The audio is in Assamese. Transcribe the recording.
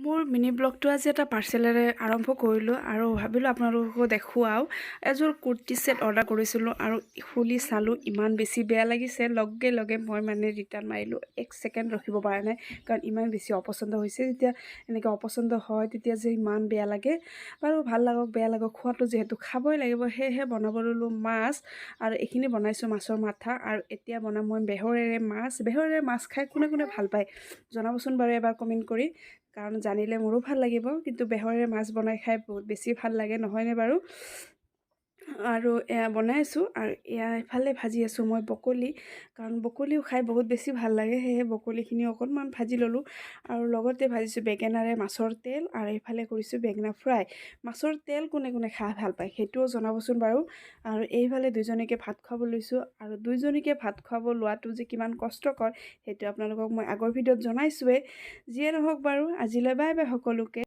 মোৰ মিনি ব্লগটো আজি এটা পাৰ্চেলেৰে আৰম্ভ কৰিলোঁ আৰু ভাবিলোঁ আপোনালোককো দেখুৱাও। এযোৰ কুৰ্তি ছেট অৰ্ডাৰ কৰিছিলোঁ আৰু খুলি চালোঁ, ইমান বেছি বেয়া লাগিছে। লগে লগে মই ৰিটাৰ্ণ মাৰিলোঁ। 1 ছেকেণ্ড ৰখিব পৰা নাই, কাৰণ ইমান বেছি অপচন্দ হৈছে। যেতিয়া এনেকৈ অপচন্দ হয় তেতিয়া যে ইমান বেয়া লাগে। বাৰু ভাল লাগক বেয়া লাগক, খোৱাটো যিহেতু খাবই লাগিব, সেয়েহে বনাব ল'লোঁ মাছ। আৰু এইখিনি বনাইছোঁ মাছৰ মাথা, আৰু এতিয়া বনাম মই বেহৰেৰে মাছ। বেহৰেৰে মাছ খাই কোনে কোনে ভাল পায় জনাবচোন বাৰু এবাৰ কমেণ্ট কৰি, কাৰণ জানিলে মোৰো ভাল লাগিব। কিন্তু বেহৰেৰে মাছ বনাই খাই বহুত বেছি ভাল লাগে, নহয়নে বাৰু? আৰু এয়া বনাইছোঁ, আৰু এয়া ইফালে ভাজি আছোঁ মই বকলি, কাৰণ বকলিও খাই বহুত বেছি ভাল লাগে। সেয়েহে বকলিখিনি অকণমান ভাজি ল'লোঁ, আৰু লগতে ভাজিছোঁ বেঙেনাৰে মাছৰ তেল, আৰু এইফালে কৰিছোঁ বেঙেনা ফ্ৰাই। মাছৰ তেল কোনে কোনে খাই ভাল পায় সেইটোও জনাবচোন বাৰু। আৰু এইফালে দুইজনীকে ভাত খুৱাব লৈছোঁ, আৰু দুইজনীকে ভাত খুৱাব লোৱাটো যে কিমান কষ্টকৰ সেইটো আপোনালোকক মই আগৰ ভিডিঅ'ত জনাইছোঁৱেই। যিয়ে নহওক বাৰু, আজিলৈ বাই বাই সকলোকে।